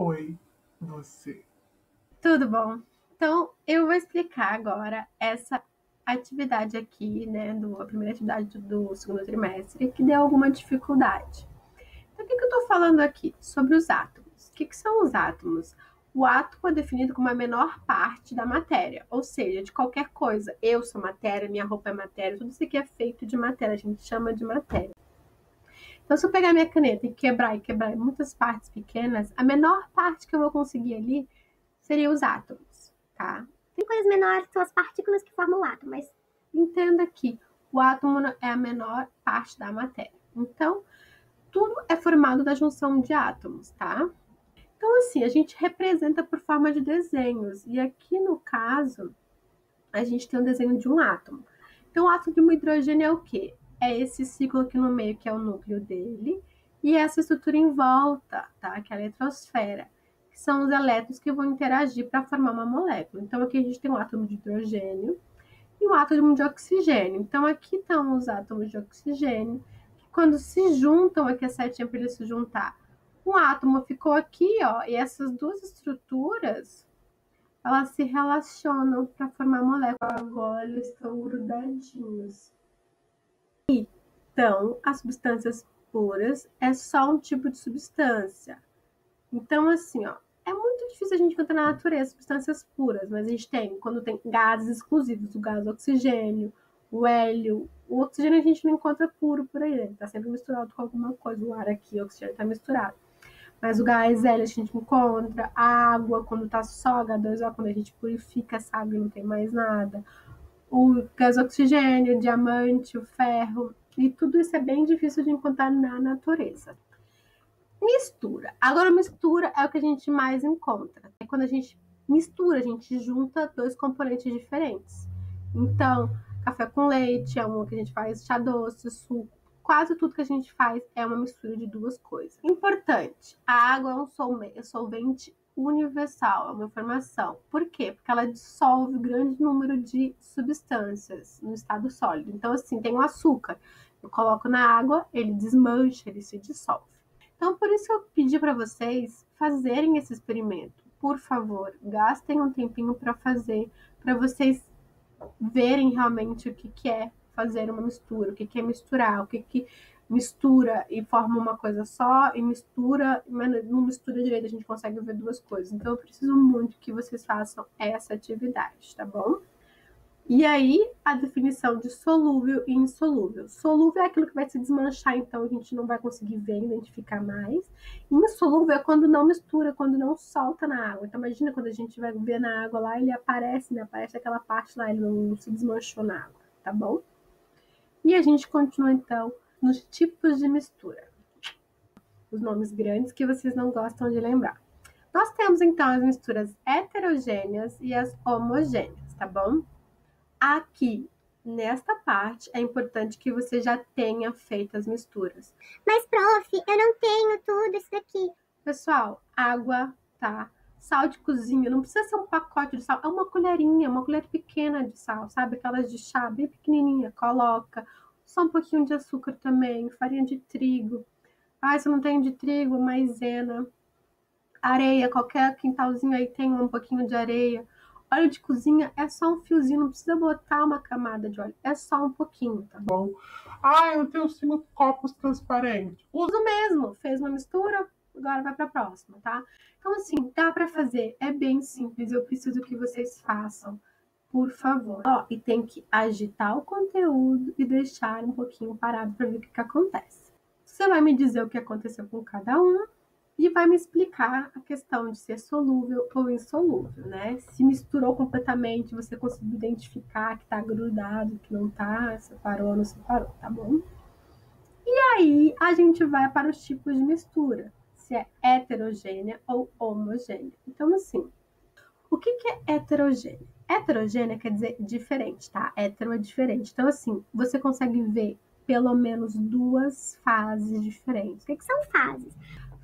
Oi, você. Tudo bom? Então, eu vou explicar agora essa atividade aqui, né, a primeira atividade do segundo trimestre, que deu alguma dificuldade. Então, o que eu estou falando aqui? Sobre os átomos. O que são os átomos? O átomo é definido como a menor parte da matéria, ou seja, de qualquer coisa. Eu sou matéria, minha roupa é matéria, tudo isso aqui é feito de matéria, a gente chama de matéria. Então, se eu pegar minha caneta e quebrar em muitas partes pequenas, a menor parte que eu vou conseguir ali seriam os átomos, tá? Tem coisas menores, são as partículas que formam o átomo, mas Entenda que o átomo é a menor parte da matéria. Então, tudo é formado da junção de átomos, tá? Então, assim, a gente representa por forma de desenhos. E aqui, no caso, a gente tem um desenho de um átomo. Então, o átomo de um hidrogênio é o quê? É esse ciclo aqui no meio, que é o núcleo dele, e essa estrutura em volta, tá? Que é a eletrosfera, que são os elétrons que vão interagir para formar uma molécula. Então, aqui a gente tem um átomo de hidrogênio e um átomo de oxigênio. Então, aqui estão os átomos de oxigênio, que quando se juntam, aqui a setinha para ele se juntar, um átomo ficou aqui, ó, e essas duas estruturas elas se relacionam para formar molécula. Agora eles estão grudadinhos. Então, as substâncias puras é só um tipo de substância. Então, assim, ó, é muito difícil a gente encontrar na natureza substâncias puras, mas a gente tem, quando tem gases exclusivos, o gás oxigênio, o hélio. O oxigênio a gente não encontra puro por aí, ele tá sempre misturado com alguma coisa. O ar aqui, o oxigênio tá misturado. Mas o gás hélio a gente encontra, a água quando tá só H2O, quando a gente purifica essa água e não tem mais nada. O gás oxigênio, o diamante, o ferro, e tudo isso é bem difícil de encontrar na natureza. Mistura. Agora, mistura é o que a gente mais encontra. É quando a gente mistura, a gente junta dois componentes diferentes. Então, café com leite é uma que a gente faz, chá doce, suco. Quase tudo que a gente faz é uma mistura de duas coisas. Importante, a água é um solvente universal, é uma informação. Por quê? Porque ela dissolve um grande número de substâncias no estado sólido. Então, assim, tem o açúcar. Eu coloco na água, ele desmancha, ele se dissolve. Então, por isso eu pedi para vocês fazerem esse experimento. Por favor, gastem um tempinho para fazer, para vocês verem realmente o que é fazer uma mistura, o que é misturar, o que mistura e forma uma coisa só, e mistura, mas não mistura direito, a gente consegue ver duas coisas. Então, eu preciso muito que vocês façam essa atividade, tá bom? E aí, a definição de solúvel e insolúvel. Solúvel é aquilo que vai se desmanchar, então a gente não vai conseguir ver, identificar mais. E insolúvel é quando não mistura, quando não solta na água. Então, imagina quando a gente vai ver na água lá, ele aparece, né? Aparece aquela parte lá, ele não se desmanchou na água, tá bom? E a gente continua, então, nos tipos de mistura. Os nomes grandes que vocês não gostam de lembrar. Nós temos, então, as misturas heterogêneas e as homogêneas, tá bom? Aqui, nesta parte, é importante que você já tenha feito as misturas. Mas, prof, eu não tenho tudo isso daqui. Pessoal, água, tá? Sal de cozinha, não precisa ser um pacote de sal, é uma colherinha, uma colher pequena de sal, sabe? Aquelas de chá bem pequenininha, coloca. Só um pouquinho de açúcar também, farinha de trigo. Ah, se eu não tenho de trigo, maisena. Areia, qualquer quintalzinho aí tem um pouquinho de areia. Óleo de cozinha é só um fiozinho, não precisa botar uma camada de óleo, é só um pouquinho, tá bom? Ah, eu tenho 5 copos transparentes. Uso mesmo, fez uma mistura, agora vai para a próxima, tá? Então, assim, dá para fazer, é bem simples, eu preciso que vocês façam, por favor. Ó, e tem que agitar o conteúdo e deixar um pouquinho parado para ver o que acontece. Você vai me dizer o que aconteceu com cada um e vai me explicar a questão de ser solúvel ou insolúvel, né? Se misturou completamente, você conseguiu identificar que tá grudado, que não tá, separou, não separou, tá bom? E aí a gente vai para os tipos de mistura, se é heterogênea ou homogênea. Então, assim, o que é heterogênea? Heterogênea quer dizer diferente, tá? Hétero é diferente. Então, assim, você consegue ver pelo menos duas fases diferentes. O que são fases?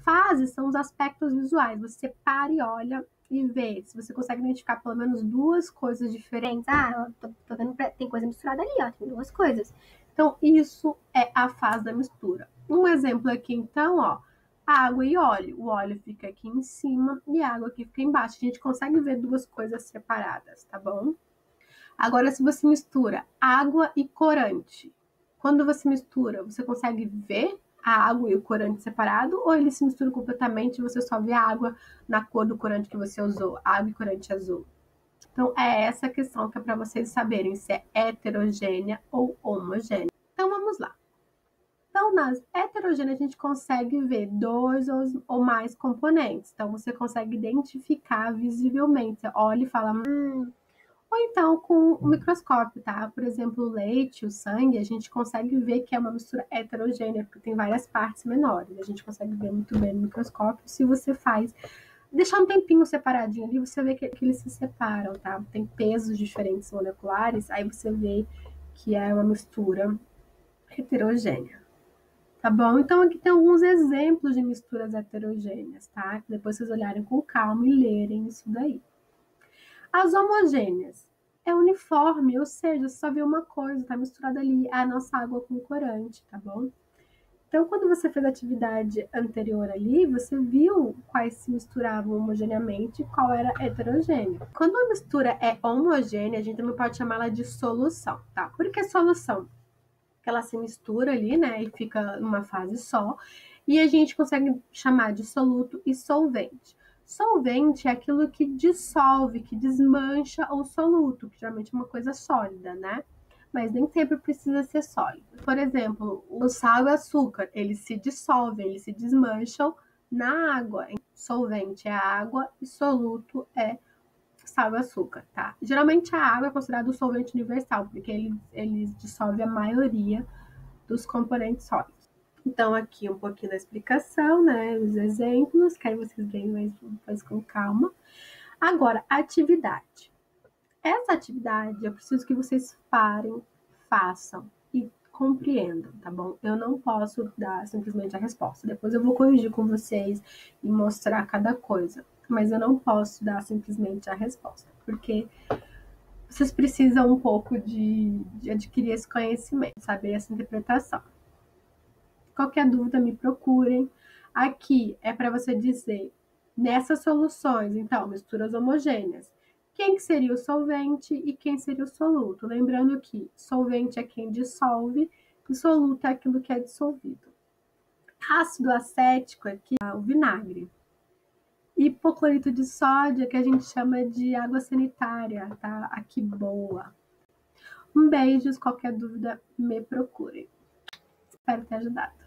Fases são os aspectos visuais. Você para e olha e vê se você consegue identificar pelo menos duas coisas diferentes. Ah, eu tô vendo, tem coisa misturada ali, ó, tem duas coisas. Então, isso é a fase da mistura. Um exemplo aqui, então, ó, água e óleo. O óleo fica aqui em cima e a água aqui fica embaixo. A gente consegue ver duas coisas separadas, tá bom? Agora, se você mistura água e corante, quando você mistura, você consegue ver a água e o corante separado, ou eles se misturam completamente e você só vê a água na cor do corante que você usou, água e corante azul? Então, é essa questão que é para vocês saberem se é heterogênea ou homogênea. Então, vamos lá. Então, nas heterogêneas, a gente consegue ver dois ou mais componentes. Então, você consegue identificar visivelmente. Você olha e fala, ou então com o microscópio, tá? Por exemplo, o leite, o sangue, a gente consegue ver que é uma mistura heterogênea, porque tem várias partes menores. A gente consegue ver muito bem no microscópio. Se você faz, deixar um tempinho separadinho ali, você vê que eles se separam, tá? Tem pesos diferentes moleculares, aí você vê que é uma mistura heterogênea. Tá bom? Então, aqui tem alguns exemplos de misturas heterogêneas, tá? Depois vocês olharem com calma e lerem isso daí. As homogêneas é uniforme, ou seja, você só vê uma coisa, tá misturada ali, é a nossa água com corante, tá bom? Então, quando você fez a atividade anterior ali, você viu quais se misturavam homogeneamente e qual era heterogêneo. Quando a mistura é homogênea, a gente também pode chamá-la de solução, tá? Por que solução? Que ela se mistura ali, né, e fica numa fase só, e a gente consegue chamar de soluto e solvente. Solvente é aquilo que dissolve, que desmancha o soluto, que geralmente é uma coisa sólida, né? Mas nem sempre precisa ser sólido. Por exemplo, o sal e o açúcar, eles se dissolvem, eles se desmancham na água. Solvente é água e soluto é sal e açúcar, tá? Geralmente a água é considerada o solvente universal, porque ele dissolve a maioria dos componentes sólidos. Então, aqui um pouquinho da explicação, né? Os exemplos, que aí vocês veem mais com calma. Agora, atividade. Essa atividade, eu preciso que vocês parem, façam e compreendam, tá bom? Eu não posso dar simplesmente a resposta. Depois eu vou corrigir com vocês e mostrar cada coisa. Mas eu não posso dar simplesmente a resposta, porque vocês precisam um pouco de adquirir esse conhecimento, saber essa interpretação. Qualquer dúvida, me procurem. Aqui é para você dizer, nessas soluções, então, misturas homogêneas, quem que seria o solvente e quem seria o soluto. Lembrando que solvente é quem dissolve e soluto é aquilo que é dissolvido. Ácido acético aqui é o vinagre. Hipoclorito de sódio, que a gente chama de água sanitária, tá? Aqui boa. Um beijo, qualquer dúvida, me procurem. Espero ter ajudado.